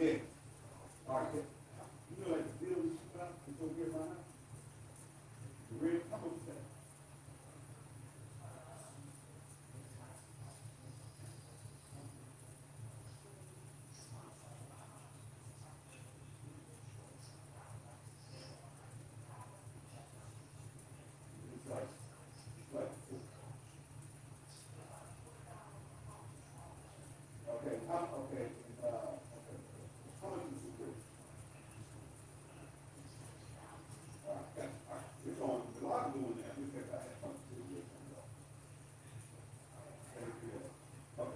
Amen. All right. You know, like the bill we put out, it's over here right now. You ready? How much is that? It's like, okay, okay, okay. How much is it? All right, got it. All right. It's on, a lot of doing that. We think I had something to do with it. Thank you. Okay.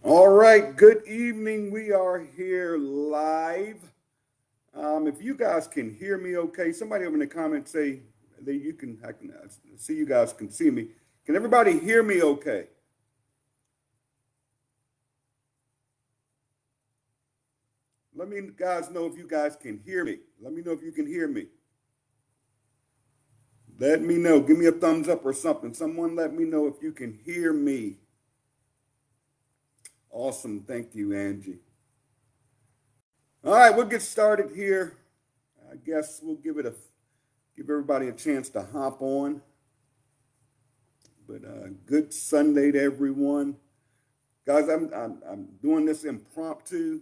All right, good evening. We are here live. If you guys can hear me okay, somebody over in the comments say that I can see you guys can see me. Can everybody hear me okay? Let me guys know if you guys can hear me. Let me know if you can hear me. Let me know. Give me a thumbs up or something. Someone let me know if you can hear me. Awesome. Thank you, Angie. All right, we'll get started here. I guess we'll give everybody a chance to hop on. But good Sunday to everyone. Guys, I'm doing this impromptu.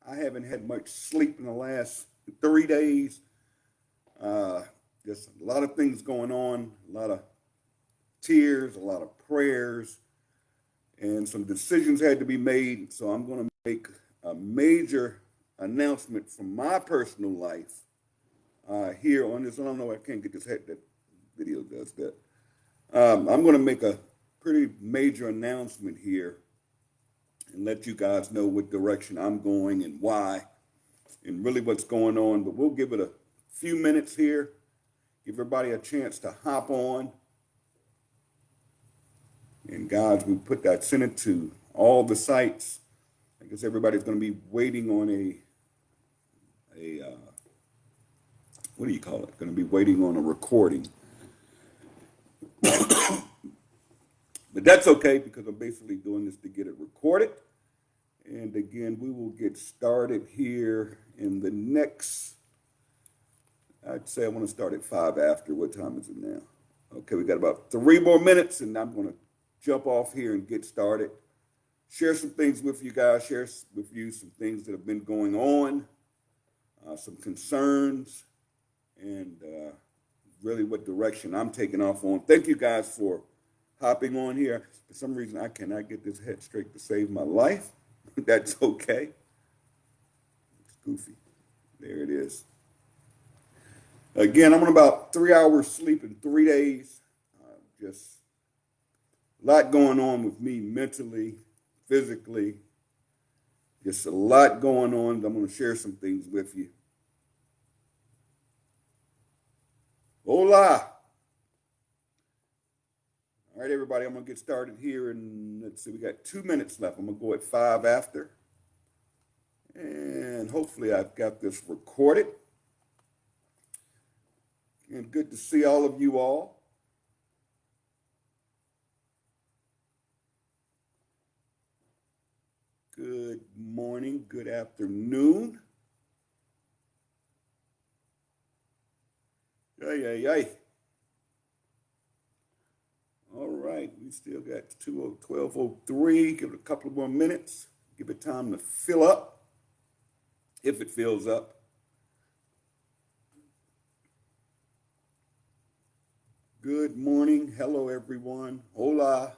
I haven't had much sleep in the last 3 days. Just a lot of things going on, a lot of tears, a lot of prayers, and some decisions had to be made. So I'm going to make a major announcement from my personal life here on this. I don't know, I can't get this head, that video does that. I'm going to make a pretty major announcement here. and let you guys know what direction I'm going and why and really what's going on. But we'll give it a few minutes here, give everybody a chance to hop on. And guys, we sent it to all the sites. I guess everybody's going to be waiting on what do you call it? Going to be waiting on a recording. But that's okay because I'm basically doing this to get it recorded. And again, we will get started here in the next, I'd say I want to start at 5 after. What time is it now? Okay, we got about 3 more minutes and I'm going to jump off here and get started. Share some things with you guys, share with you some things that have been going on, some concerns, and really what direction I'm taking off on. Thank you guys for hopping on here. For some reason, I cannot get this head straight to save my life. That's okay. It's goofy. There it is. Again, I'm on about 3 hours sleep in 3 days. Just a lot going on with me mentally, physically. Just a lot going on. I'm going to share some things with you. Hola. All right, everybody, I'm going to get started here. And let's see, we got 2 minutes left. I'm going to go at 5 after. And hopefully I've got this recorded. And good to see all of you all. Good morning, good afternoon. Yay. All right, we still got 12:03. Give it a couple more minutes. Give it time to fill up, if it fills up. Good morning. Hello, everyone. Hola.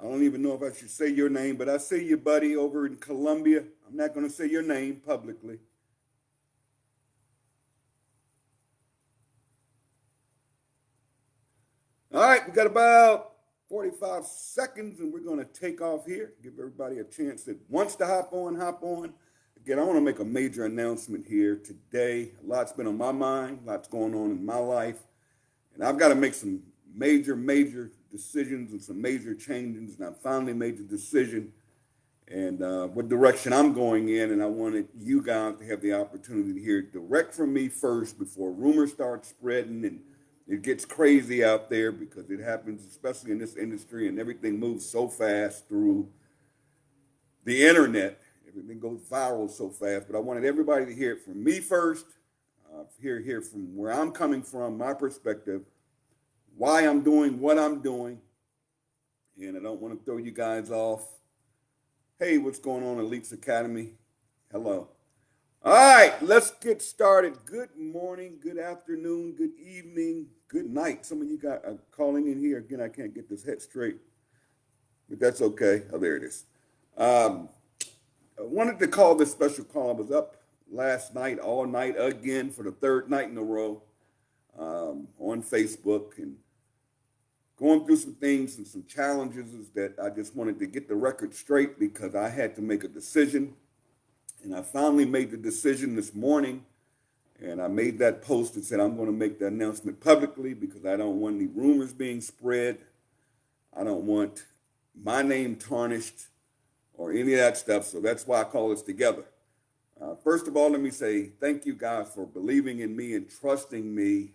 I don't even know if I should say your name, but I see you, buddy, over in Colombia. I'm not going to say your name publicly. All right, we got about 45 seconds, and we're going to take off here. Give everybody a chance that wants to hop on. Again, I want to make a major announcement here today. A lot's been on my mind, lots going on in my life, and I've got to make some major decisions and some major changes, and I finally made the decision and what direction I'm going in, and I wanted you guys to have the opportunity to hear it direct from me first before rumors start spreading and it gets crazy out there, because it happens, especially in this industry, and everything moves so fast through the internet. Everything goes viral so fast, but I wanted everybody to hear it from me first, hear from where I'm coming from, my perspective, why I'm doing what I'm doing, and I don't want to throw you guys off. Hey, what's going on, Elites Academy? Hello. All right, let's get started. Good morning, good afternoon, good evening, good night. Some of you guys are calling in here. Again, I can't get this head straight, but that's okay. Oh, there it is. I wanted to call this special call. I was up last night, all night again for the 3rd night in a row on Facebook, and going through some things and some challenges that I just wanted to get the record straight, because I had to make a decision. And I finally made the decision this morning, and I made that post and said I'm going to make the announcement publicly, because I don't want any rumors being spread. I don't want my name tarnished or any of that stuff. So that's why I call this together. First of all, let me say thank you guys for believing in me and trusting me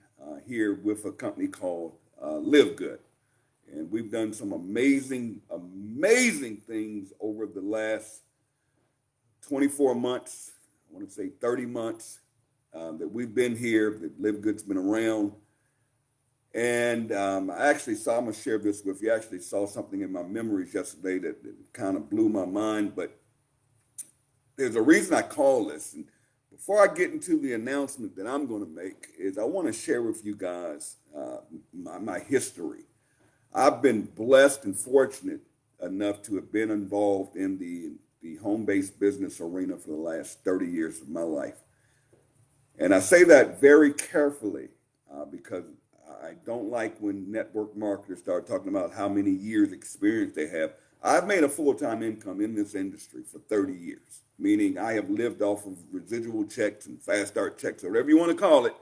here with a company called Live Good. And we've done some amazing things over the last 24 months, I want to say 30 months that we've been here, that Live Good's been around. And I'm going to share this with you. I actually saw something in my memories yesterday that kind of blew my mind, but there's a reason I call this. And before I get into the announcement that I'm going to make, is I want to share with you guys my history. I've been blessed and fortunate enough to have been involved in the home-based business arena for the last 30 years of my life. And I say that very carefully because I don't like when network marketers start talking about how many years experience they have. I've made a full-time income in this industry for 30 years, meaning I have lived off of residual checks and fast start checks, or whatever you want to call it.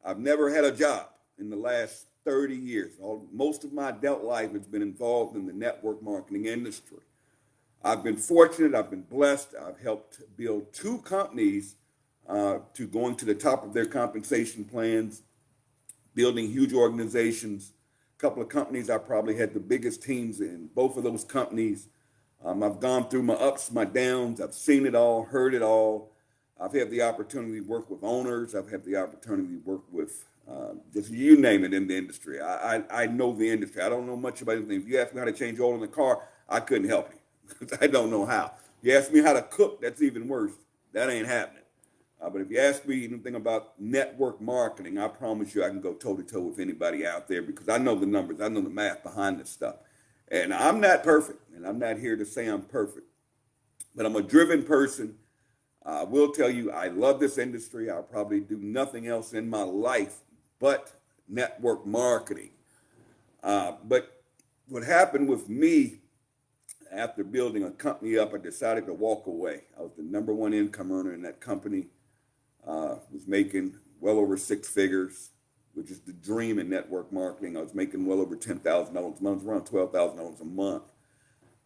I've never had a job in the last 30 years. Most of my adult life has been involved in the network marketing industry. I've been fortunate, I've been blessed. I've helped build two companies to going to the top of their compensation plans, building huge organizations. A couple of companies I probably had the biggest teams in both of those companies. I've gone through my ups, my downs. I've seen it all, heard it all. I've had the opportunity to work with owners. I've had the opportunity to work with just you name it in the industry. I know the industry. I don't know much about anything. If you ask me how to change oil in the car, I couldn't help you because I don't know how. You ask me how to cook, that's even worse. That ain't happening. But if you ask me anything about network marketing, I promise you I can go toe to toe with anybody out there because I know the numbers, I know the math behind this stuff. And I'm not perfect, and I'm not here to say I'm perfect, but I'm a driven person. I will tell you, I love this industry. I'll probably do nothing else in my life but network marketing. But what happened with me after building a company up, I decided to walk away. I was the number one income earner in that company. Was making well over six figures, which is the dream in network marketing. I was making well over $10,000 a month, around $12,000 a month.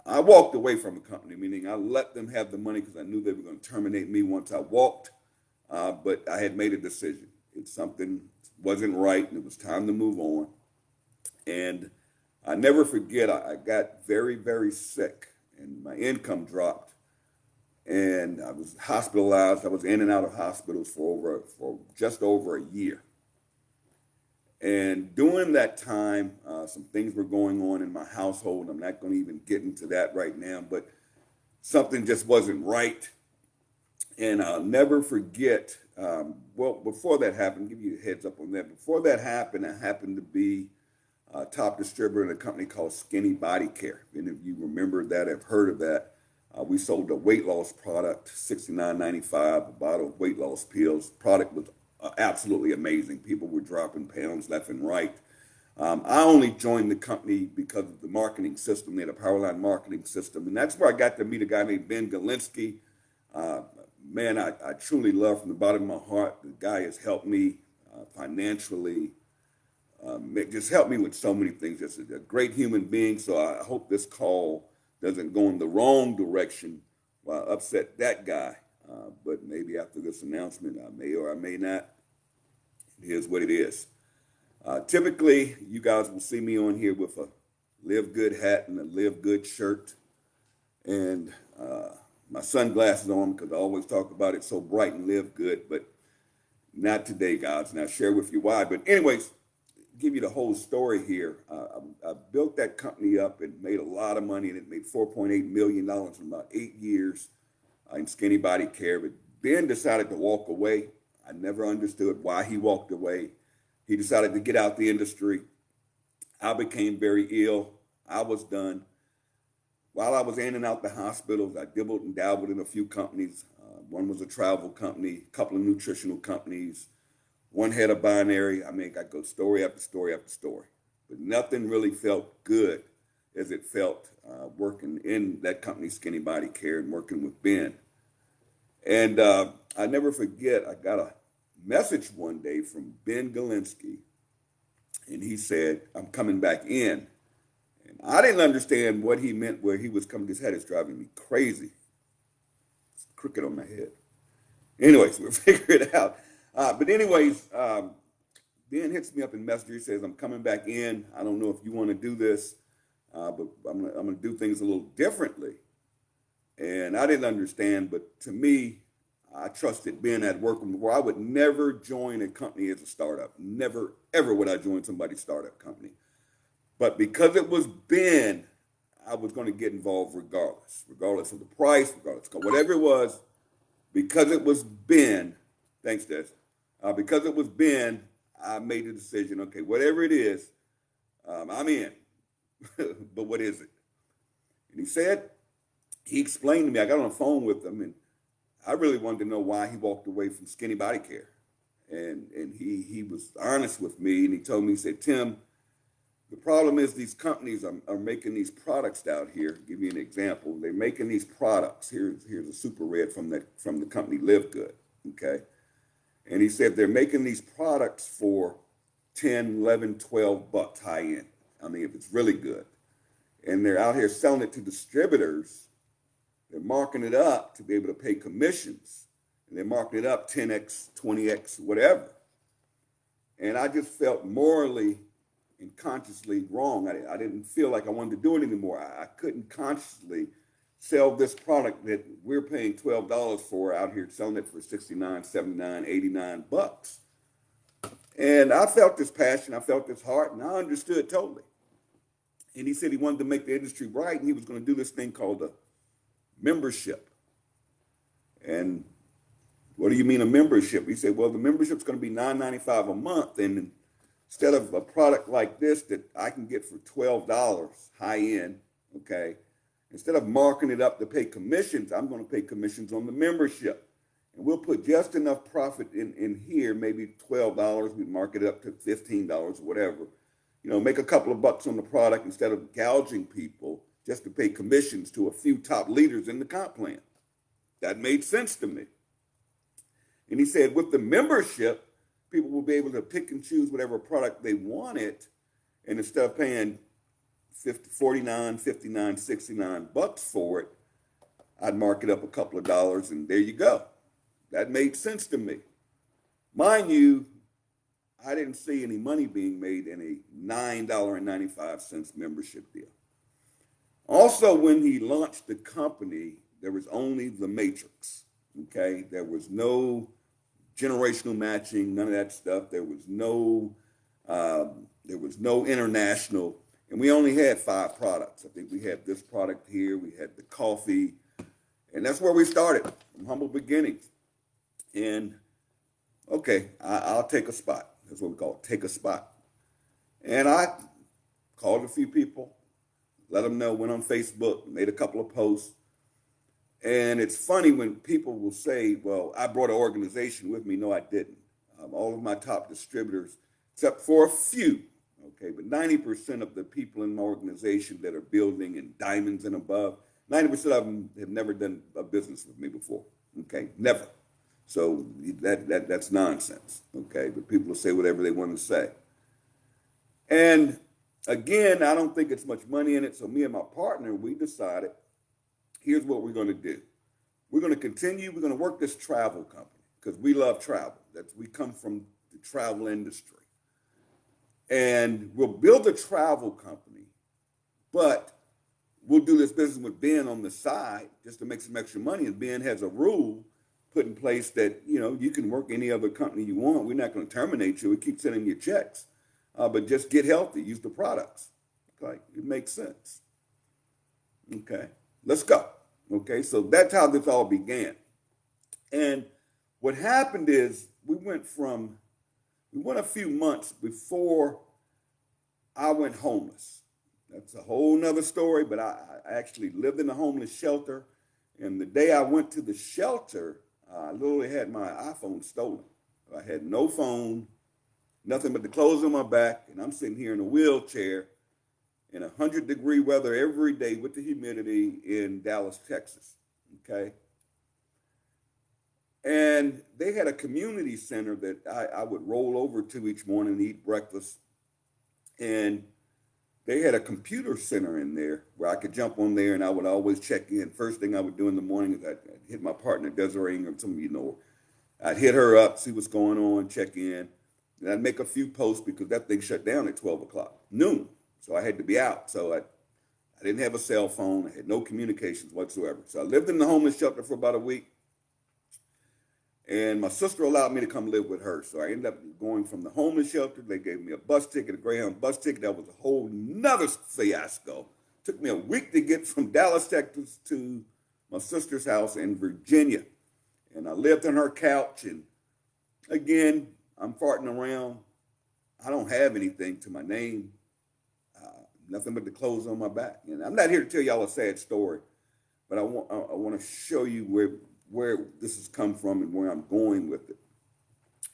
I walked away from the company, meaning I let them have the money because I knew they were going to terminate me once I walked. But I had made a decision. It's something wasn't right, and it was time to move on. And I never forget, I got very, very sick, and my income dropped. And I was hospitalized. I was in and out of hospitals for just over a year. And during that time, some things were going on in my household. I'm not going to even get into that right now, but something just wasn't right. And I'll never forget, well, before that happened, give you a heads up on that. Before that happened, I happened to be a top distributor in a company called Skinny Body Care. If any of you remember that, have heard of that. We sold a weight loss product, $69.95, a bottle of weight loss pills. The product was absolutely amazing. People were dropping pounds left and right. I only joined the company because of the marketing system. They had a Powerline marketing system. And that's where I got to meet a guy named Ben Galinsky. Man, I truly love from the bottom of my heart. The guy has helped me financially, just helped me with so many things. Just a great human being. So I hope this call doesn't go in the wrong direction while upset that guy. But maybe after this announcement, I may or I may not. It is what it is. Typically, you guys will see me on here with a Live Good hat and a Live Good shirt and my sunglasses on because I always talk about it so bright and live good, but not today, guys, and I'll share with you why. But anyways, give you the whole story here. I built that company up and made a lot of money, and it made $4.8 million in about 8 years in Skinny Body Care. But Ben decided to walk away. I never understood why he walked away. He decided to get out the industry. I became very ill. I was done. While I was in and out the hospitals, I dibbled and dabbled in a few companies. One was a travel company, a couple of nutritional companies. One had a binary. I mean, I go story after story after story. But nothing really felt good as it felt working in that company, Skinny Body Care, and working with Ben. And I never forget, I got a message one day from Ben Galinsky, and he said, I'm coming back in. And I didn't understand what he meant where he was coming. His head is driving me crazy. It's crooked on my head. Anyways, we'll figure it out. But anyways, Ben hits me up in Messenger. He says, I'm coming back in. I don't know if you want to do this, but I'm going to do things a little differently. And I didn't understand, but to me, I trusted Ben. I'd worked with him before. I would never join a company as a startup. Never, ever would I join somebody's startup company. But because it was Ben, I was going to get involved regardless of the price, regardless of whatever it was. Because it was Ben, thanks, Des. Because it was Ben, I made the decision, okay, whatever it is, I'm in. But what is it? And he explained to me, I got on the phone with him, and I really wanted to know why he walked away from Skinny Body Care. and he was honest with me, and he told me, he said, Tim, the problem is these companies are making these products out here. I'll give you an example. They're making these products. Here's a super red from the company Live Good. Okay. And he said they're making these products for 10, 11, 12 bucks high end. I mean, if it's really good. And they're out here selling it to distributors. They're marking it up to be able to pay commissions. And they're marking it up 10x, 20x, whatever. And I just felt morally and consciously wrong. I didn't feel like I wanted to do it anymore. I couldn't consciously sell this product that we're paying $12 for out here, selling it for 69, 79, 89 bucks. And I felt this passion, I felt this heart, and I understood totally. And he said he wanted to make the industry right, and he was going to do this thing called a membership. And what do you mean a membership? He said, well, the membership's going to be $9.95 a month, and instead of a product like this that I can get for $12 high end, okay, instead of marking it up to pay commissions, I'm going to pay commissions on the membership. And we'll put just enough profit in here, maybe $12, we mark it up to $15 or whatever. You know, make a couple of bucks on the product instead of gouging people just to pay commissions to a few top leaders in the comp plan. That made sense to me. And he said with the membership, people will be able to pick and choose whatever product they wanted. And instead of paying 49, 59, 69 bucks for it, I'd mark it up a couple of dollars and there you go. That made sense to me. Mind you, I didn't see any money being made in a $9.95 membership deal. Also, when he launched the company, there was only the matrix, okay? There was no generational matching, none of that stuff. There was no international, and we only had 5 products. I think we had this product here, we had the coffee, and that's where we started, from humble beginnings. And okay, I'll take a spot. That's what we call it, take a spot. And I called a few people, let them know, went on Facebook, made a couple of posts. And it's funny when people will say, well, I brought an organization with me. No, I didn't. All of my top distributors, except for a few, okay, but 90% of the people in my organization that are building in diamonds and above, 90% of them have never done a business with me before, okay, never. So that's nonsense, okay? But people will say whatever they want to say. And again, I don't think it's much money in it. So me and my partner, we decided, here's what we're going to do. We're going to continue. We're going to work this travel company because we love travel. We come from the travel industry. And we'll build a travel company, but we'll do this business with Ben on the side just to make some extra money. And Ben has a rule put in place that, you know, you can work any other company you want. We're not going to terminate you. We keep sending you checks, but just get healthy. Use the products. Okay, it makes sense. Okay, let's go. Okay, so that's how this all began. And what happened is we went a few months before I went homeless. That's a whole nother story, but I actually lived in a homeless shelter. And the day I went to the shelter, I literally had my iPhone stolen. I had no phone, nothing but the clothes on my back, and I'm sitting here in a wheelchair in 100-degree weather every day with the humidity in Dallas, Texas, okay? And they had a community center that I would roll over to each morning and eat breakfast. And they had a computer center in there where I could jump on there and I would always check in. First thing I would do in the morning is I'd hit my partner, Desiree Ingram, some of you know her. I'd hit her up, see what's going on, check in. And I'd make a few posts because that thing shut down at 12 o'clock, noon. So I had to be out. So I didn't have a cell phone. I had no communications whatsoever. So I lived in the homeless shelter for about a week. And my sister allowed me to come live with her. So I ended up going from the homeless shelter. They gave me a bus ticket, a Greyhound bus ticket. That was a whole nother fiasco. Took me a week to get from Dallas, Texas to my sister's house in Virginia. And I lived on her couch. And again, I'm farting around. I don't have anything to my name. Nothing but the clothes on my back. And I'm not here to tell y'all a sad story, but I want to show you where this has come from and where I'm going with it.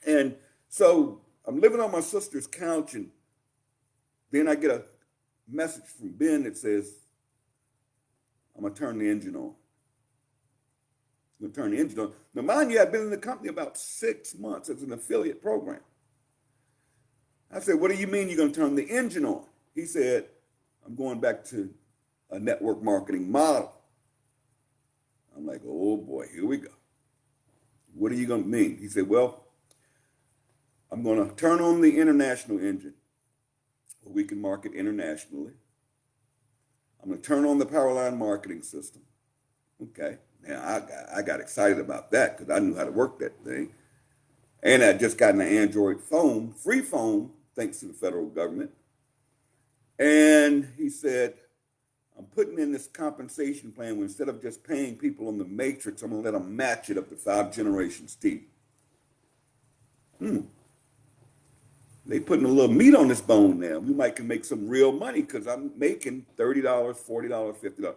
And So I'm living on my sister's couch, and then I get a message from Ben that says, I'm going to turn the engine on. I'm going to turn the engine on. Now, mind you, I've been in the company about 6 months as an affiliate program. I said, what do you mean you're going to turn the engine on? He said, I'm going back to a network marketing model. I'm like, oh boy, here we go. What are you going to mean? He said, well, I'm going to turn on the international engine where we can market internationally. I'm going to turn on the Powerline marketing system. Okay. Now, I got excited about that because I knew how to work that thing. And I just got an Android phone, free phone, thanks to the federal government. And he said, I'm putting in this compensation plan where instead of just paying people on the matrix, I'm going to let them match it up to 5 generations deep. They putting a little meat on this bone now. We might can make some real money because I'm making $30, $40, $50. I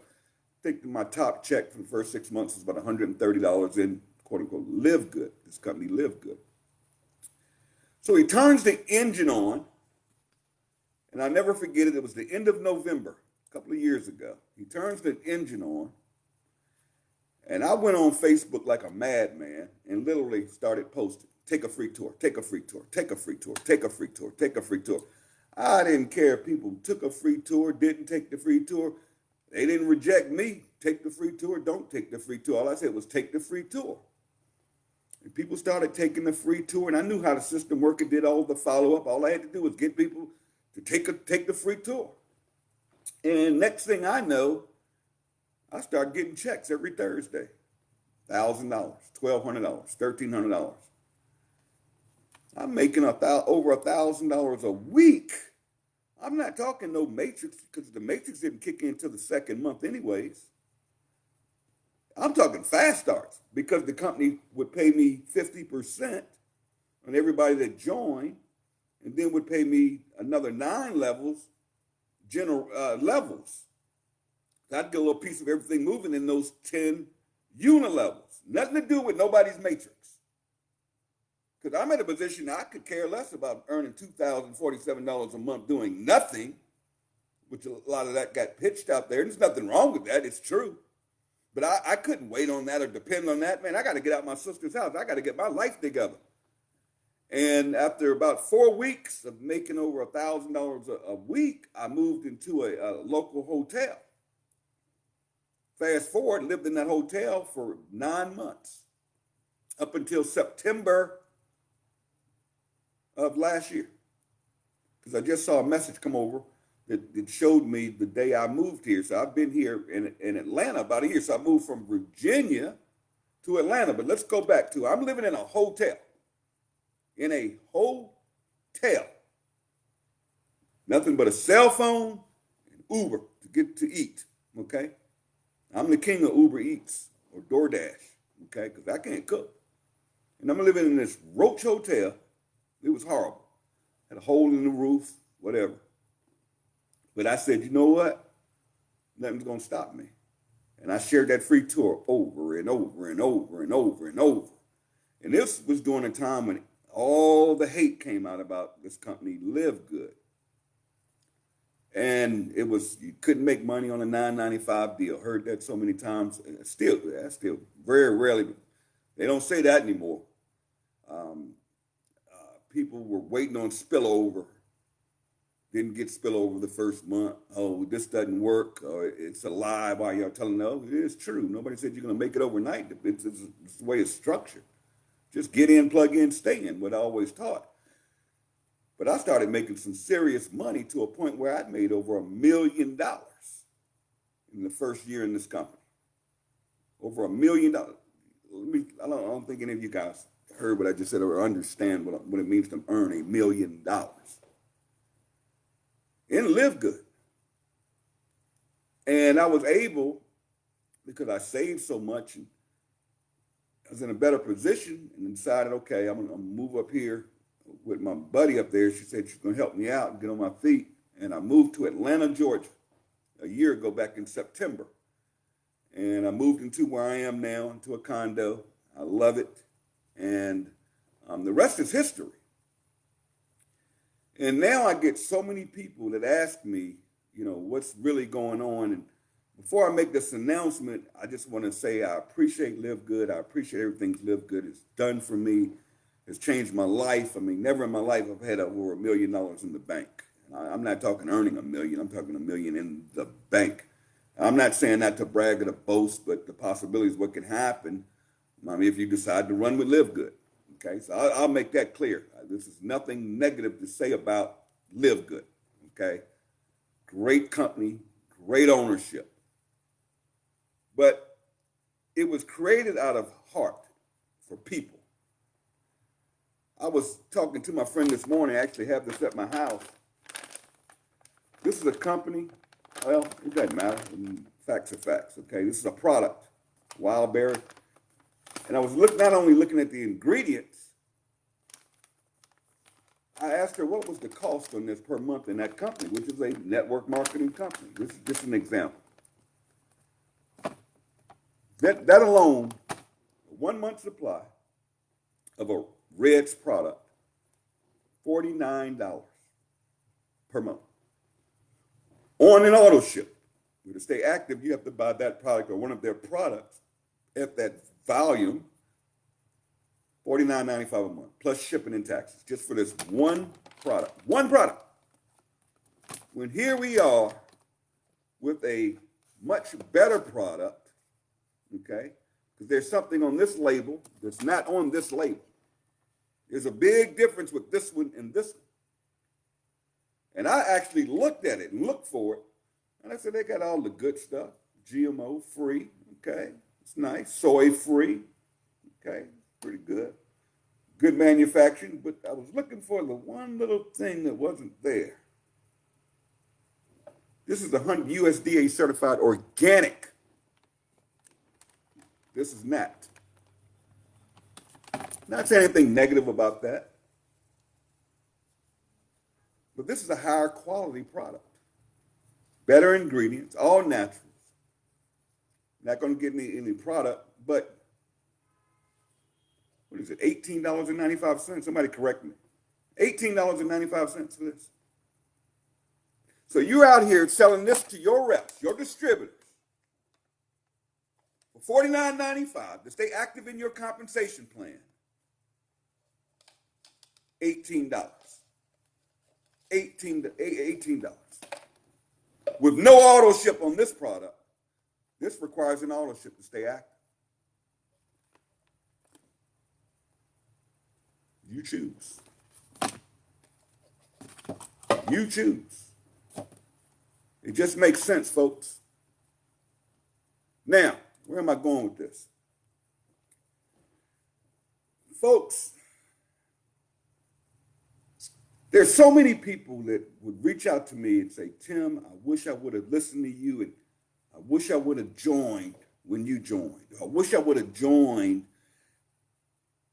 think my top check for the first 6 months was about $130 in, quote unquote, Live Good. This company, Live Good. So he turns the engine on, and I'll never forget it. It was the end of November, a couple of years ago. He turns the engine on, and I went on Facebook like a madman and literally started posting, take a free tour, take a free tour, take a free tour, take a free tour, take a free tour. I didn't care if people took a free tour, didn't take the free tour. They didn't reject me. Take the free tour, don't take the free tour. All I said was take the free tour. And people started taking the free tour, and I knew how the system worked and did all the follow-up. All I had to do was get people to take the free tour. And next thing I know, I started getting checks every Thursday. $1,000, $1,200, $1,300. I'm making over $1,000 a week. I'm not talking no matrix because the matrix didn't kick in until the second month anyways. I'm talking fast starts because the company would pay me 50% on everybody that joined and then would pay me another 9 levels, levels. I'd get a little piece of everything moving in those 10 unilevels. Nothing to do with nobody's matrix. Because I'm in a position I could care less about earning $2,047 a month doing nothing, which a lot of that got pitched out there. There's nothing wrong with that. It's true. But I couldn't wait on that or depend on that. Man, I got to get out my sister's house. I got to get my life together. And after about 4 weeks of making over $1,000 a week, I moved into a local hotel. Fast forward, lived in that hotel for 9 months up until September of last year. Because I just saw a message come over that showed me the day I moved here. So I've been here in Atlanta about a year. So I moved from Virginia to Atlanta. But let's go back to, I'm living in a hotel. In a hotel. Nothing but a cell phone and Uber to get to eat, okay? I'm the king of Uber Eats or DoorDash, okay? Because I can't cook. And I'm living in this roach hotel. It was horrible. Had a hole in the roof, whatever. But I said, you know what? Nothing's going to stop me. And I shared that free tour over and over and over and over and over. And this was during a time when all the hate came out about this company, Live Good. And it was, you couldn't make money on a $9.95 deal. Heard that so many times. Still very rarely. They don't say that anymore. People were waiting on spillover. Didn't get spillover the first month. Oh, this doesn't work. Or it's a lie. Why y'all telling them? No, it is true. Nobody said you're going to make it overnight. It's the way it's structured. Just get in, plug in, stay in, what I always taught. But I started making some serious money to a point where I'd made over $1 million in the first year in this company. Over $1 million. I don't think any of you guys heard what I just said or understand what it means to earn $1 million. And Live Good. And I was able, because I saved so much, and I was in a better position and decided, okay, I'm going to move up here with my buddy up there. She said she's going to help me out and get on my feet. And I moved to Atlanta, Georgia a year ago, back in September. And I moved into where I am now, into a condo. I love it. And the rest is history. And now I get so many people that ask me, what's really going on. And before I make this announcement, I just want to say I appreciate Live Good. I appreciate everything Live Good has done for me. It's changed my life. I mean, never in my life I've had over $1 million in the bank. I'm not talking earning $1 million. I'm talking $1 million in the bank. I'm not saying that to brag or to boast, but the possibilities what can happen. I mean, if you decide to run with Live Good. Okay, so I'll make that clear. This is nothing negative to say about Live Good. Okay, great company, great ownership. But it was created out of heart for people. I was talking to my friend this morning. I actually have this at my house. This is a company. Well, it doesn't matter. I mean, facts are facts. Okay, this is a product, Wild Berry. And I was not only looking at the ingredients. I asked her what was the cost on this per month in that company, which is a network marketing company. This is just an example. That alone, 1 month supply of a Red's product, $49 per month. On an auto ship. To stay active, you have to buy that product or one of their products at that volume, $49.95 a month, plus shipping and taxes, just for this one product. One product. When here we are with a much better product, okay? Because there's something on this label that's not on this label. There's a big difference with this one and this one. And I actually looked at it and looked for it. And I said, they got all the good stuff. GMO free, okay? It's nice. Soy free, okay? Pretty good. Good manufacturing. But I was looking for the one little thing that wasn't there. This is 100 USDA certified organic. This is not. Not saying anything negative about that. But this is a higher quality product. Better ingredients, all naturals. Not going to get any product, but what is it, $18.95? Somebody correct me. $18.95 for this. So you're out here selling this to your reps, your distributors, for $49.95 to stay active in your compensation plan. $18. $18. With no auto ship on this product, this requires an auto ship to stay active. You choose. You choose. It just makes sense, folks. Now, where am I going with this? Folks, there's so many people that would reach out to me and say, Tim, I wish I would have listened to you, and I wish I would have joined when you joined. I wish I would have joined.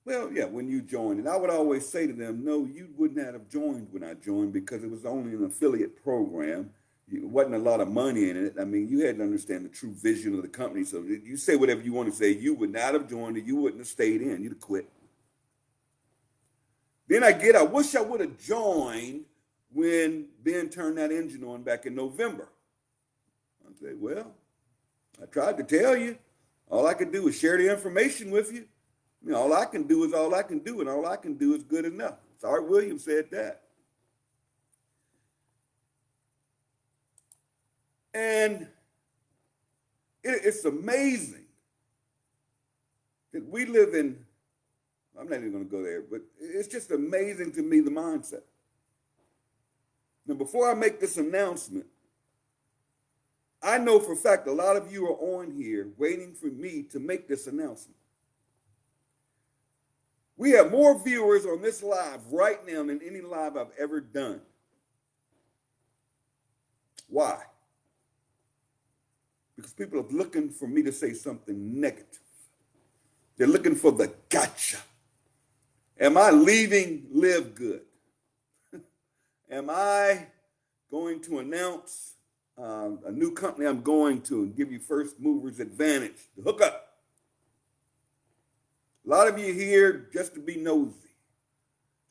Well, yeah, when you joined. And I would always say to them, no, you would not have joined when I joined because it was only an affiliate program. It wasn't a lot of money in it. I mean, you had to understand the true vision of the company. So you say whatever you want to say. You would not have joined it. You wouldn't have stayed in. You'd have quit. Then I wish I would have joined when Ben turned that engine on back in November. I say, well, I tried to tell you. All I could do is share the information with you. I mean, all I can do is all I can do, and all I can do is good enough. Art Williams said that. And it's amazing that we live in, I'm not even going to go there, but it's just amazing to me, the mindset. Now, before I make this announcement, I know for a fact a lot of you are on here waiting for me to make this announcement. We have more viewers on this live right now than any live I've ever done. Why? Because people are looking for me to say something negative. They're looking for the gotcha. Am I leaving Live Good? Am I going to announce a new company I'm going to and give you first movers advantage to hook up? A lot of you here just to be nosy.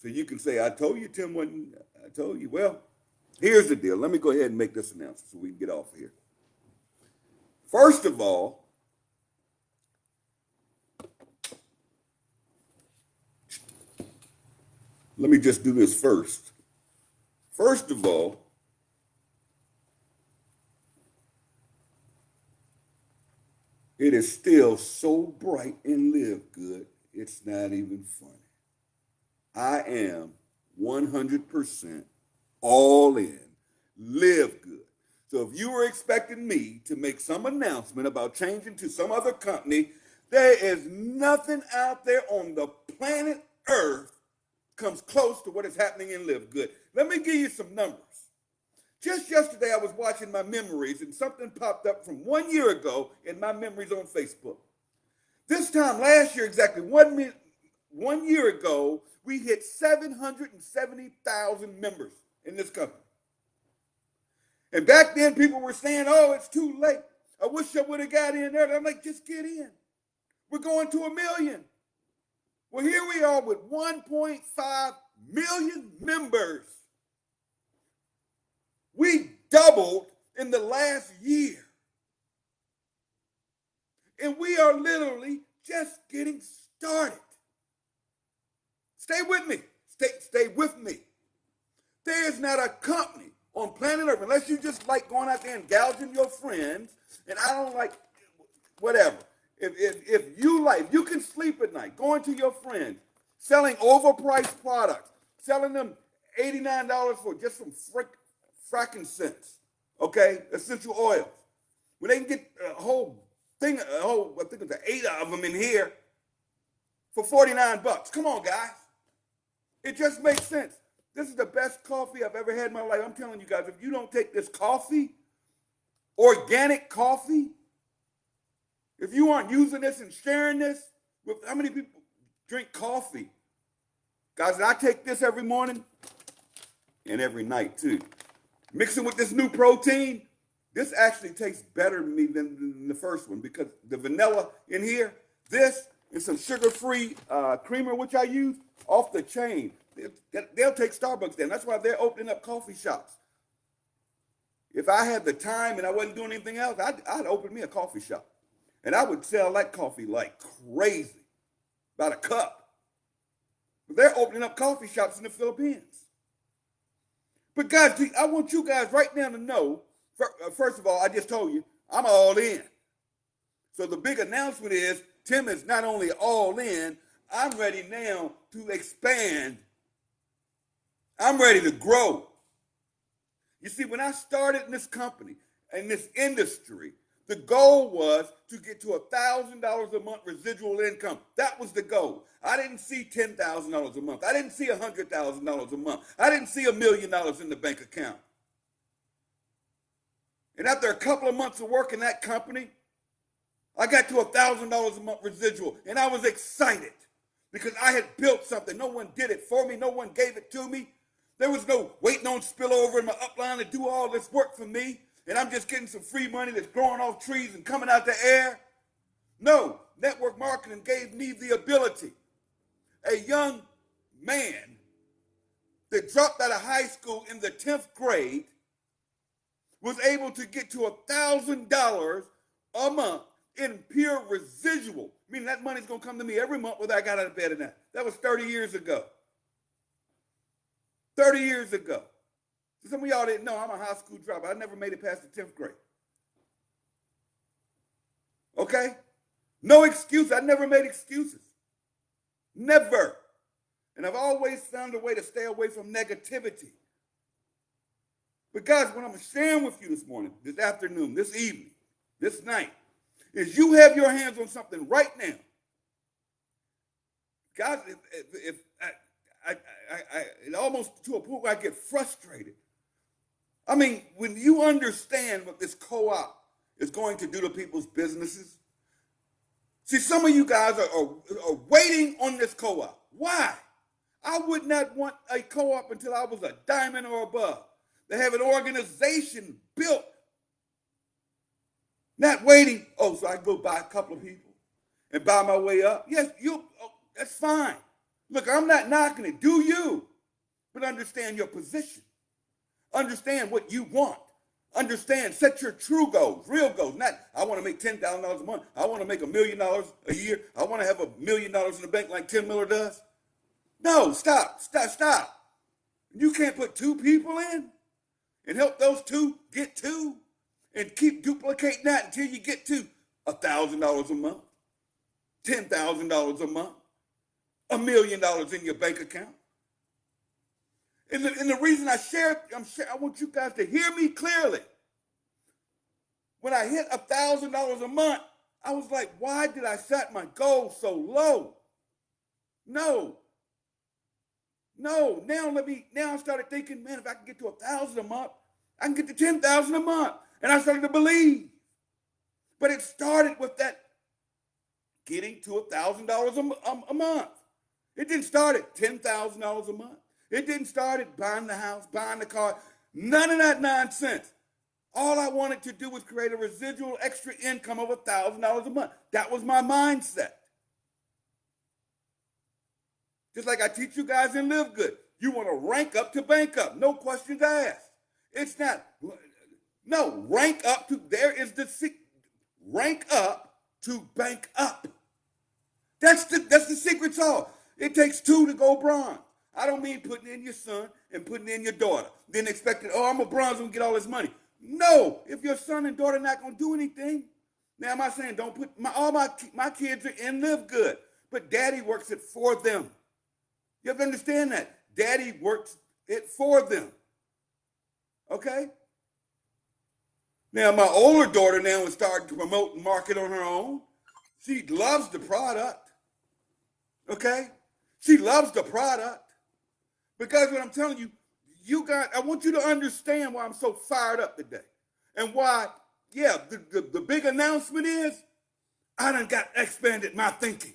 So you can say, I told you Tim wasn't, I told you. Well, here's the deal. Let me go ahead and make this announcement so we can get off here. First of all, let me just do this first. First of all, it is still so bright and live good, it's not even funny. I am 100% all in, live good. So if you were expecting me to make some announcement about changing to some other company, there is nothing out there on the planet Earth comes close to what is happening in Live Good. Let me give you some numbers. Just yesterday, I was watching my memories, and something popped up from 1 year ago in my memories on Facebook. This time last year, exactly 1 year ago, we hit 770,000 members in this company. And back then, people were saying, oh, it's too late. I wish I would have got in there. I'm like, just get in. We're going to 1 million. Well, here we are with 1.5 million members. We doubled in the last year. And we are literally just getting started. Stay with me. Stay with me. There is not a company on planet Earth, unless you just like going out there and gouging your friends, and I don't like whatever. If you can sleep at night, going to your friends, selling overpriced products, selling them $89 for just some frankincense, okay, essential oils, when they can get a whole thing, I think it's 8 of them in here for $49. Come on, guys. It just makes sense. This is the best coffee I've ever had in my life. I'm telling you guys, if you don't take this coffee, organic coffee, if you aren't using this and sharing this with how many people drink coffee? Guys, I take this every morning and every night too. Mixing with this new protein, this actually tastes better to me than the first one because the vanilla in here, this and some sugar-free creamer, which I use, off the chain. They'll take Starbucks down. That's why they're opening up coffee shops. If I had the time and I wasn't doing anything else, I'd open me a coffee shop. And I would sell that coffee like crazy, about a cup. But they're opening up coffee shops in the Philippines. But guys, I want you guys right now to know, first of all, I just told you, I'm all in. So the big announcement is, Tim is not only all in, I'm ready now to expand. I'm ready to grow. You see, when I started in this company, in this industry, the goal was to get to $1,000 a month residual income. That was the goal. I didn't see $10,000 a month. I didn't see $100,000 a month. I didn't see $1 million in the bank account. And after a couple of months of work in that company, I got to $1,000 a month residual, and I was excited because I had built something. No one did it for me. No one gave it to me. There was no waiting on spillover in my upline to do all this work for me, and I'm just getting some free money that's growing off trees and coming out the air. No, network marketing gave me the ability. A young man that dropped out of high school in the 10th grade was able to get to $1,000 a month in pure residual, meaning that money's going to come to me every month whether I got out of bed or not. That was 30 years ago. 30 years ago. So some of y'all didn't know I'm a high school dropout. I never made it past the 10th grade. Okay? No excuse. I never made excuses. Never. And I've always found a way to stay away from negativity. But guys, what I'm sharing with you this morning, this afternoon, this evening, this night, is you have your hands on something right now. Guys, if it almost to a point where I get frustrated. I mean, when you understand what this co-op is going to do to people's businesses, see, some of you guys are waiting on this co-op. Why? I would not want a co-op until I was a diamond or above. They have an organization built. Not waiting, so I can go buy a couple of people and buy my way up. Yes, that's fine. Look, I'm not knocking it. Do you? But understand your position. Understand what you want. Understand, set your true goals, real goals. Not, I want to make $10,000 a month. I want to make $1 million a year. I want to have $1 million in the bank like Tim Miller does. No, stop. You can't put two people in and help those two get two and keep duplicating that until you get to $1,000 a month, $10,000 a month, $1 million in your bank account. And the reason I I want you guys to hear me clearly. When I hit $1,000 a month, I was like, why did I set my goal so low? No. Now I started thinking, man, if I can get to 1,000 a month, I can get to 10,000 a month. And I started to believe. But it started with that getting to $1,000 a month. It didn't start at $10,000 a month. It didn't start at buying the house, buying the car, none of that nonsense. All I wanted to do was create a residual extra income of $1,000 a month. That was my mindset. Just like I teach you guys in Live Good. You want to rank up to bank up. No questions asked. It's not, no, rank up to, rank up to bank up. That's the secret sauce. It takes two to go bronze. I don't mean putting in your son and putting in your daughter. Then expecting, oh, I'm a bronze and get all this money. No, if your son and daughter not going to do anything. Now, am I saying don't put, all my kids are in Live Good, but daddy works it for them. You have to understand that. Daddy works it for them. Okay? Now, my older daughter now is starting to promote and market on her own. She loves the product. Okay? She loves the product. Because what I'm telling you, I want you to understand why I'm so fired up today. And why, yeah, the big announcement is, I done got expanded my thinking.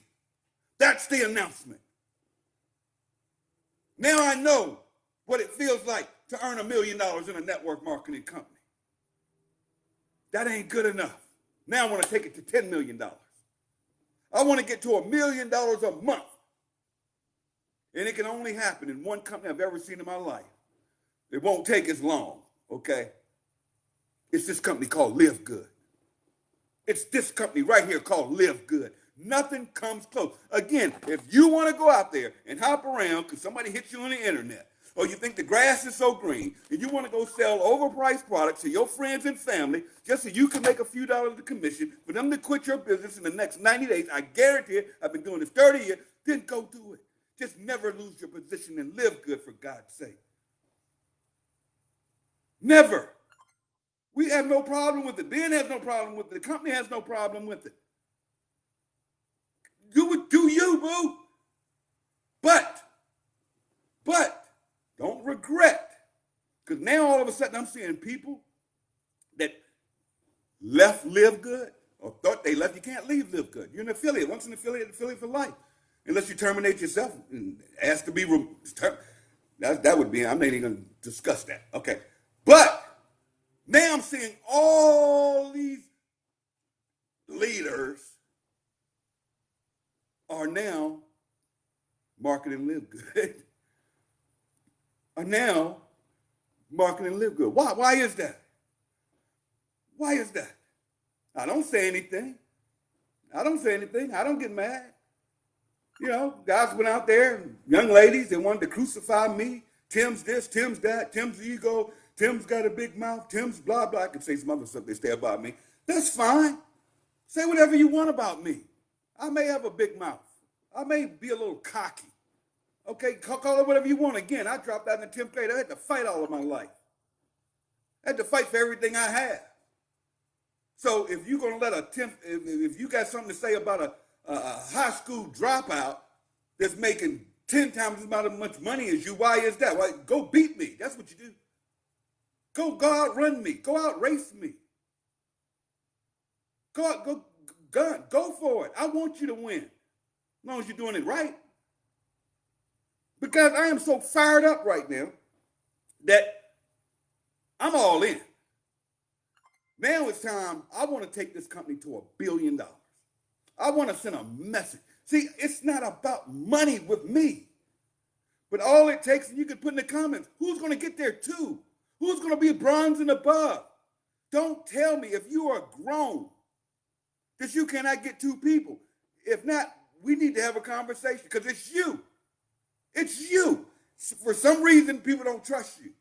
That's the announcement. Now I know what it feels like to earn $1 million in a network marketing company. That ain't good enough. Now I want to take it to $10 million. I want to get to $1 million a month. And it can only happen in one company I've ever seen in my life. It won't take as long, okay? It's this company called Live Good. It's this company right here called Live Good. Nothing comes close. Again, if you want to go out there and hop around because somebody hits you on the internet, or you think the grass is so green, and you want to go sell overpriced products to your friends and family just so you can make a few dollars of commission for them to quit your business in the next 90 days, I guarantee it, I've been doing this 30 years, then go do it. Just never lose your position and live good, for God's sake. Never. We have no problem with it. Ben has no problem with it. The company has no problem with it. Do you, boo. But don't regret. Because now all of a sudden I'm seeing people that left Live Good or thought they left. You can't leave Live Good. You're an affiliate. Once an affiliate for life. Unless you terminate yourself and ask to be, that would be, I'm not even going to discuss that. Okay. But now I'm seeing all these leaders are now marketing Live Good. Are now marketing Live Good. Why is that? Why is that? I don't say anything. I don't get mad. You know, guys went out there, young ladies, they wanted to crucify me. Tim's this, Tim's that, Tim's ego, Tim's got a big mouth, Tim's blah, blah. I could say some other stuff they say about me. That's fine. Say whatever you want about me. I may have a big mouth. I may be a little cocky. Okay, call it whatever you want. Again, I dropped out in the 10th grade. I had to fight all of my life. I had to fight for everything I have. So if you're going to let if you got something to say about a high school dropout that's making 10 times as much money as you, why is that? Why, go beat me. That's what you do. Go outrun me. Go out race me. Go for it. I want you to win. As long as you're doing it right. Because I am so fired up right now that I'm all in. Now it's time. I want to take this company to $1 billion. I want to send a message. See, it's not about money with me. But all it takes, and you can put in the comments, who's going to get there too? Who's going to be bronze and above? Don't tell me if you are grown that you cannot get 2 people. If not, we need to have a conversation because it's you. It's you. For some reason, people don't trust you.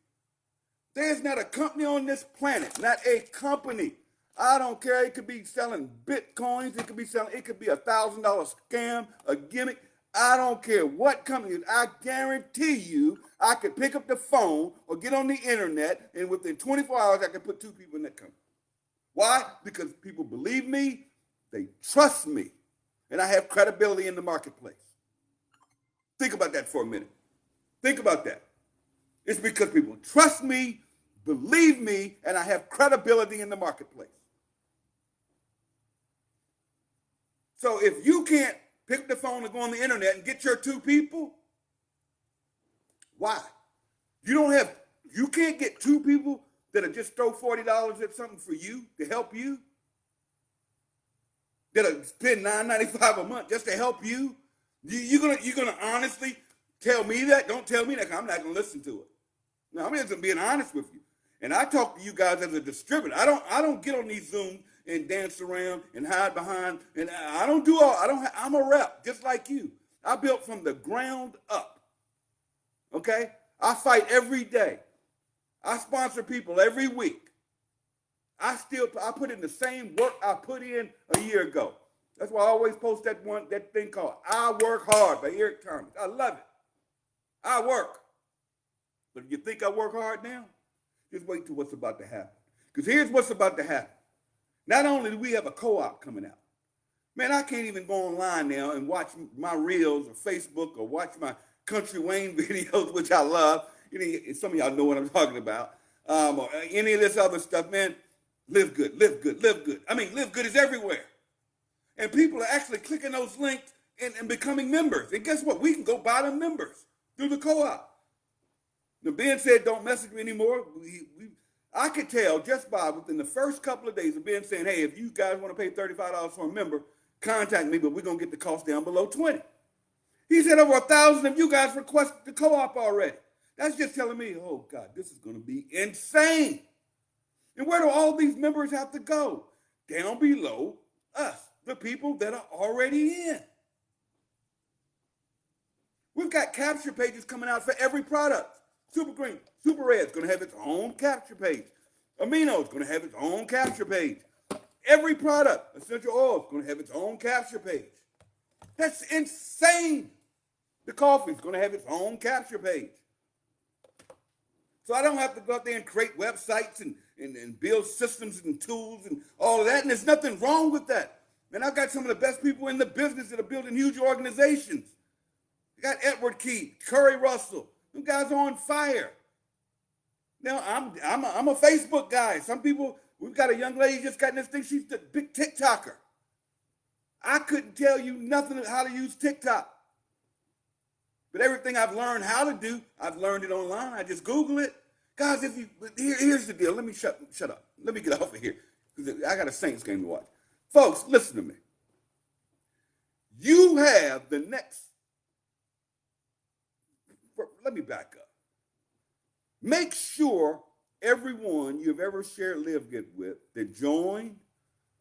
There's not a company on this planet, not a company. I don't care. It could be selling Bitcoins. It could be a $1,000 scam, a gimmick. I don't care what company. I guarantee you, I could pick up the phone or get on the internet, and within 24 hours, I could put 2 people in that company. Why? Because people believe me, they trust me, and I have credibility in the marketplace. Think about that for a minute. Think about that. It's because people trust me, believe me, and I have credibility in the marketplace. So if you can't pick up the phone and go on the internet and get your 2 people, why? You can't get 2 people that'll just throw $40 at something for you to help you, that'll spend $9.95 a month just to help you. You're gonna honestly tell me that? Don't tell me that, 'cause I'm not gonna listen to it. No, I'm just being honest with you. And I talk to you guys as a distributor. I don't get on these Zooms and dance around and hide behind. And I'm a rep, just like you. I built from the ground up. Okay? I fight every day. I sponsor people every week. I put in the same work I put in a year ago. That's why I always post that thing called I Work Hard by Eric Thomas. I love it. I work. But if you think I work hard now, just wait till what's about to happen. Because here's what's about to happen. Not only do we have a co-op coming out, man, I can't even go online now and watch my reels or Facebook or watch my Country Wayne videos, which I love. Some of y'all know what I'm talking about. Or any of this other stuff, man. Live good, live good, live good. I mean, live good is everywhere. And people are actually clicking those links and becoming members. And guess what? We can go buy them members through the co-op. Now, Ben said, don't message me anymore. I could tell just by within the first couple of days of Ben saying, hey, if you guys want to pay $35 for a member, contact me, but we're going to get the cost down below $20. He said over 1,000 of you guys requested the co-op already. That's just telling me, oh, God, this is going to be insane. And where do all these members have to go? Down below us, the people that are already in. We've got capture pages coming out for every product. Super Green, Super Red's going to have its own capture page. Amino's going to have its own capture page. Every product, Essential Oil, is going to have its own capture page. That's insane. The coffee's going to have its own capture page. So I don't have to go out there and create websites and build systems and tools and all of that. And there's nothing wrong with that. Man, I've got some of the best people in the business that are building huge organizations. You got Edward Key, Curry Russell. Them guys are on fire. Now, I'm a Facebook guy. Some people, we've got a young lady just got in this thing. She's the big TikToker. I couldn't tell you nothing of how to use TikTok. But everything I've learned how to do, I've learned it online. I just Google it. Guys, here's the deal. Let me shut up. Let me get off of here. I got a Saints game to watch. Folks, listen to me. You have the next. Let me back up. Make sure everyone you've ever shared Live Good with that joined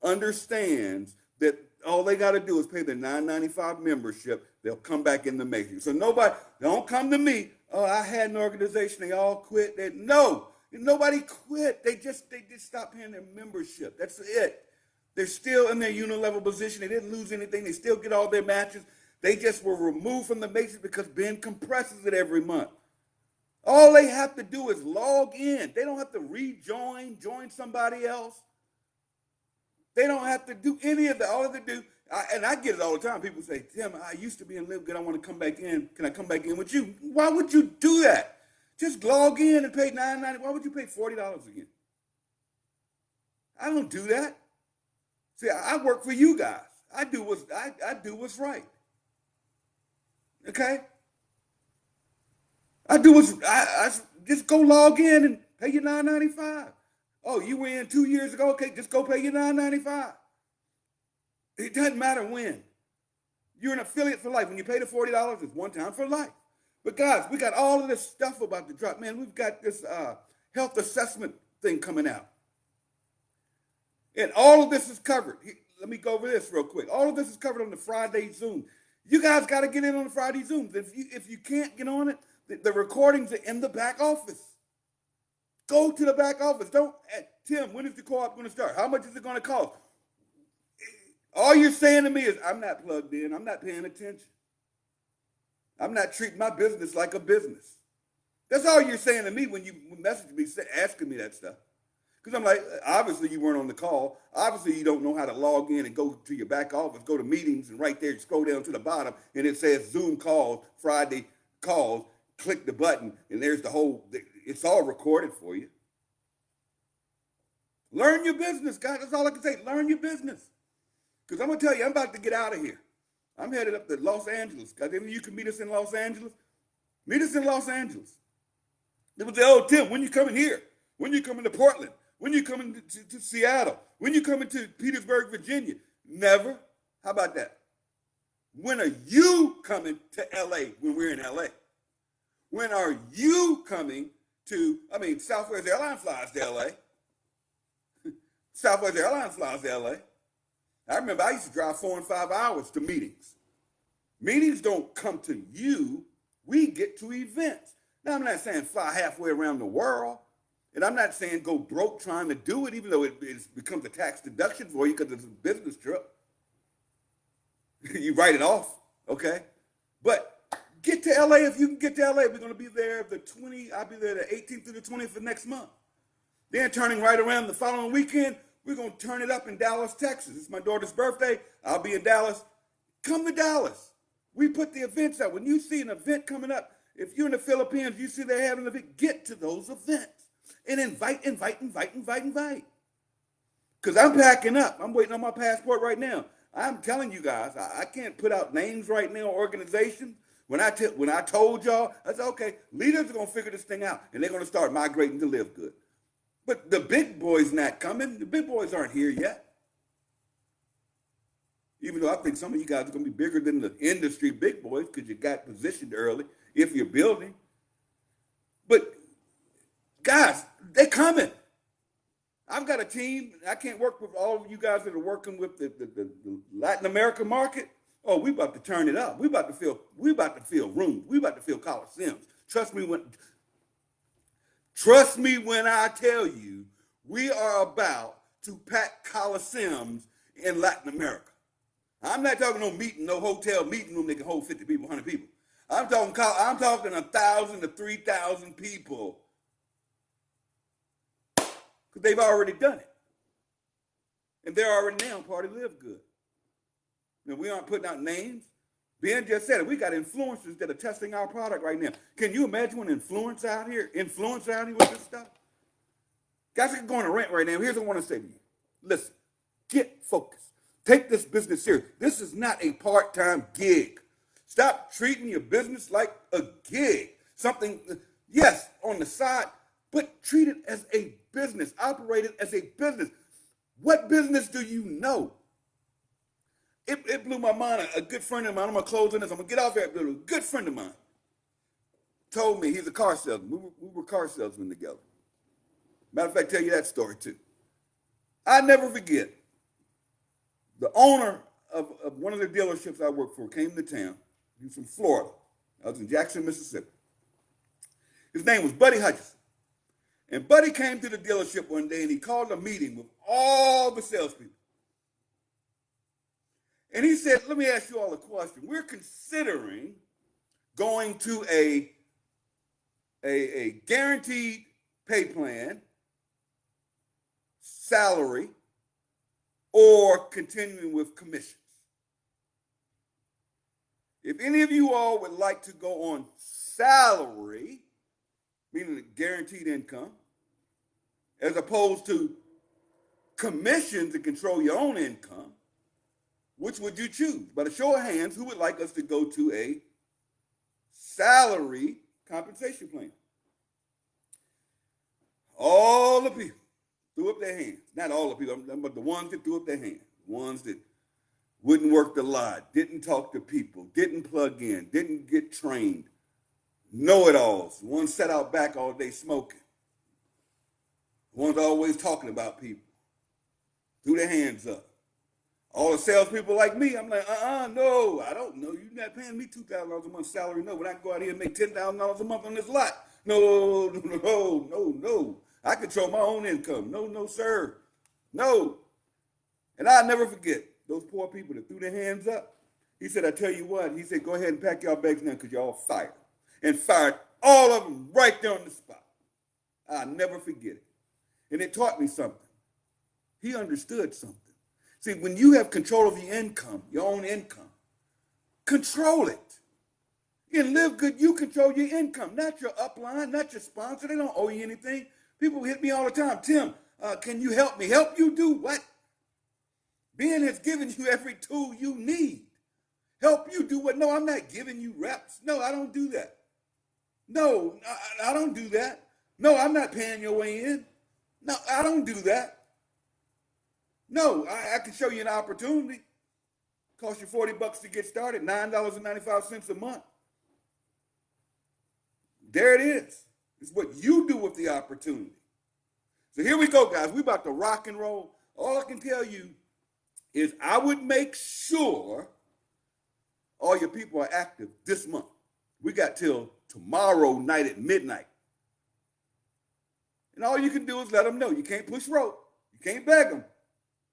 understands that all they got to do is pay the $9.95 membership. They'll come back in the matrix. So nobody, don't come to me. Oh, I had an organization. They all quit. No, nobody quit. They just stopped paying their membership. That's it. They're still in their unilevel position. They didn't lose anything. They still get all their matches. They just were removed from the matrix because Ben compresses it every month. All they have to do is log in. They don't have to join somebody else. They don't have to do any of that. All they do, and I get it all the time. People say, Tim, I used to be in Live Good. I want to come back in. Can I come back in with you? Why would you do that? Just log in and pay $9.90. Why would you pay $40 again? I don't do that. See, I work for you guys. I do what's right. Okay? I just go log in and pay your $9.95. Oh, you were in 2 years ago? Okay, just go pay your $9.95. It doesn't matter when. You're an affiliate for life. When you pay the $40, it's one time for life. But guys, we got all of this stuff about the drop. Man, we've got this health assessment thing coming out. And all of this is covered. Let me go over this real quick. All of this is covered on the Friday Zoom. You guys got to get in on the Friday Zooms. If you can't get on it, the recordings are in the back office. Go to the back office. Don't, Tim, when is the co-op going to start? How much is it going to cost? All you're saying to me is, I'm not plugged in. I'm not paying attention. I'm not treating my business like a business. That's all you're saying to me when you message me, asking me that stuff. Because I'm like, obviously you weren't on the call. Obviously you don't know how to log in and go to your back office, go to meetings, and right there you scroll down to the bottom and it says Zoom calls, Friday calls, click the button, and there's the whole, it's all recorded for you. Learn your business, guys. That's all I can say. Learn your business. Because I'm going to tell you, I'm about to get out of here. I'm headed up to Los Angeles. Because then you can meet us in Los Angeles. Meet us in Los Angeles. They would say, oh, Tim, when you coming here? When you coming to Portland? When you coming to Seattle? When you coming to Petersburg, Virginia? Never. How about that? When are you coming to LA when we're in LA? When are you coming to, Southwest Airlines flies to LA. Southwest Airlines flies to LA. I remember I used to drive 4 and 5 hours to meetings. Meetings don't come to you. We get to events. Now, I'm not saying fly halfway around the world. And I'm not saying go broke trying to do it, even though it becomes a tax deduction for you because it's a business trip. You write it off, okay? But get to LA if you can get to LA. We're going to be there I'll be there the 18th through the 20th of next month. Then turning right around the following weekend, we're going to turn it up in Dallas, Texas. It's my daughter's birthday. I'll be in Dallas. Come to Dallas. We put the events out. When you see an event coming up, if you're in the Philippines, you see they're having an event, get to those events. And invite. Because I'm packing up. I'm waiting on my passport right now. I'm telling you guys, I can't put out names right now, organizations. When I told y'all, I said, okay, leaders are going to figure this thing out. And they're going to start migrating to Live Good. But the big boys not coming. The big boys aren't here yet. Even though I think some of you guys are going to be bigger than the industry big boys because you got positioned early if you're building. But guys, they're coming. I've got a team. I can't work with all of you guys that are working with the Latin American market. Oh, we about to turn it up. We about to fill rooms. We about to fill coliseums. Trust me when I tell you, we are about to pack coliseums in Latin America. I'm not talking no hotel meeting room that can hold 50 people, 100 people. I'm talking 1,000 to 3,000 people. Because they've already done it. And they're already now part of Live Good. Now, we aren't putting out names. Ben just said it. We got influencers that are testing our product right now. Can you imagine an influence out here with this stuff? Guys, I can go on a rant right now. Here's what I want to say to you. Listen, get focused. Take this business serious. This is not a part-time gig. Stop treating your business like a gig. Something, yes, on the side, but treat it as a business. Operate it as a business. What business do you know? It blew my mind. A good friend of mine, I'm going to close on this. I'm going to get off here. A good friend of mine told me, he's a car salesman. We were car salesmen together. Matter of fact, tell you that story too. I never forget. The owner of one of the dealerships I worked for came to town. He was from Florida. I was in Jackson, Mississippi. His name was Buddy Hutchison. And Buddy came to the dealership one day and he called a meeting with all the salespeople. And he said, let me ask you all a question. We're considering going to a guaranteed pay plan, salary, or continuing with commissions. If any of you all would like to go on salary, meaning a guaranteed income, as opposed to commissions to control your own income, which would you choose? By the show of hands, who would like us to go to a salary compensation plan? All the people threw up their hands. Not all the people, but the ones that threw up their hands. Ones that wouldn't work the lot, didn't talk to people, didn't plug in, didn't get trained. know-it-alls, the ones sat out back all day smoking, the ones always talking about people, threw their hands up. All the salespeople like me, I'm like, no, I don't know. You're not paying me $2,000 a month salary. No, when I can go out here and make $10,000 a month on this lot. No. I control my own income. No, sir. No. And I'll never forget those poor people that threw their hands up. He said, I tell you what, he said, go ahead and pack y'all bags now because y'all fired. And fired all of them right there on the spot. I'll never forget it. And it taught me something. He understood something. See, when you have control of your income, your own income, control it. In Live Good, you control your income, not your upline, not your sponsor. They don't owe you anything. People hit me all the time. Tim, can you help me? Help you do what? Ben has given you every tool you need. Help you do what? No, I'm not giving you reps. No, I don't do that. No, I don't do that. No, I'm not paying your way in. No, I don't do that. No, I can show you an opportunity. Cost you $40 to get started, $9.95 a month. There it is. It's what you do with the opportunity. So here we go, guys. We're about to rock and roll. All I can tell you is I would make sure all your people are active this month. We got till tomorrow night at midnight. And all you can do is let them know. You can't push rope. You can't beg them.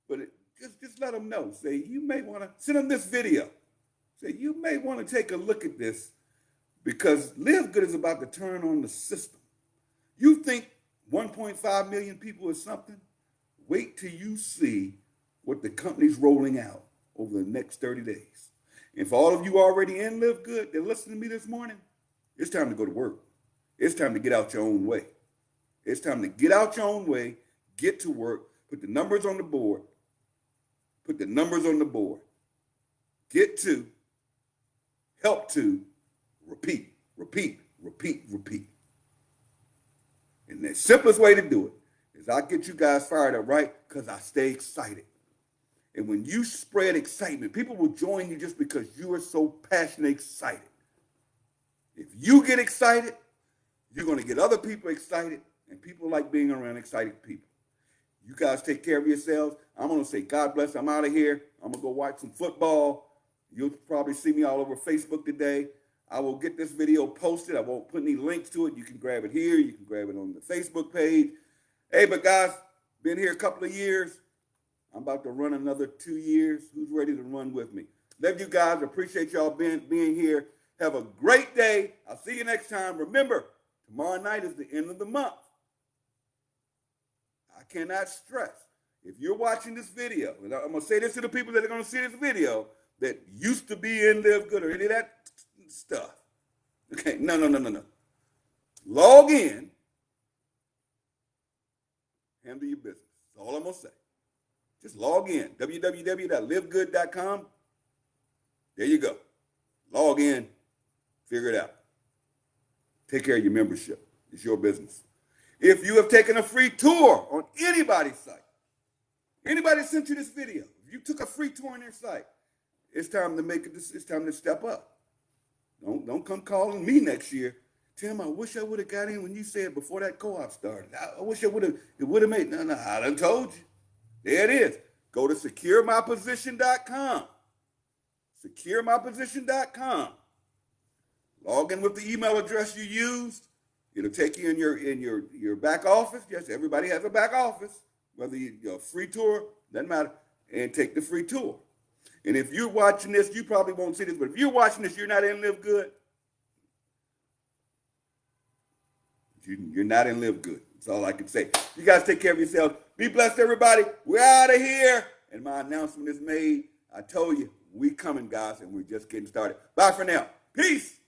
But just let them know. Say, you may want to send them this video. Say, you may want to take a look at this because Live Good is about to turn on the system. You think 1.5 million people is something? Wait till you see what the company's rolling out over the next 30 days. And for all of you already in Live Good that listened to me this morning, it's time to go to work. It's time to get out your own way. It's time to get out your own way, get to work, put the numbers on the board. Put the numbers on the board. Get to, help to, repeat. And the simplest way to do it is I get you guys fired up, right? Because I stay excited. And when you spread excitement, people will join you just because you are so passionate, excited. If you get excited, you're going to get other people excited, and people like being around excited people. You guys take care of yourselves. I'm going to say God bless. I'm out of here. I'm going to go watch some football. You'll probably see me all over Facebook today. I will get this video posted. I won't put any links to it. You can grab it here. You can grab it on the Facebook page. Hey, but guys, been here a couple of years. I'm about to run another 2 years. Who's ready to run with me? Love you guys. Appreciate y'all being here. Have a great day. I'll see you next time. Remember, tomorrow night is the end of the month. I cannot stress, if you're watching this video, and I'm going to say this to the people that are going to see this video that used to be in Live Good or any of that stuff. Okay, no. Log in, handle your business. That's all I'm going to say. Just log in, www.livegood.com. There you go. Log in, figure it out. Take care of your membership. It's your business. If you have taken a free tour on anybody's site, anybody sent you this video, if you took a free tour on their site, it's time to it's time to step up. Don't come calling me next year. Tim, I wish I would have got in when you said before that co-op started. I wish it would have made. No, I done told you. There it is. Go to securemyposition.com. Securemyposition.com. Log in with the email address you used. It'll take you in your back office. Yes, everybody has a back office. Whether you're a free tour, doesn't matter. And take the free tour. And if you're watching this, you probably won't see this, but if you're watching this, you're not in Live Good. You're not in Live Good. That's all I can say. You guys take care of yourselves. Be blessed, everybody. We're out of here. And my announcement is made. I told you, we coming, guys, and we're just getting started. Bye for now. Peace.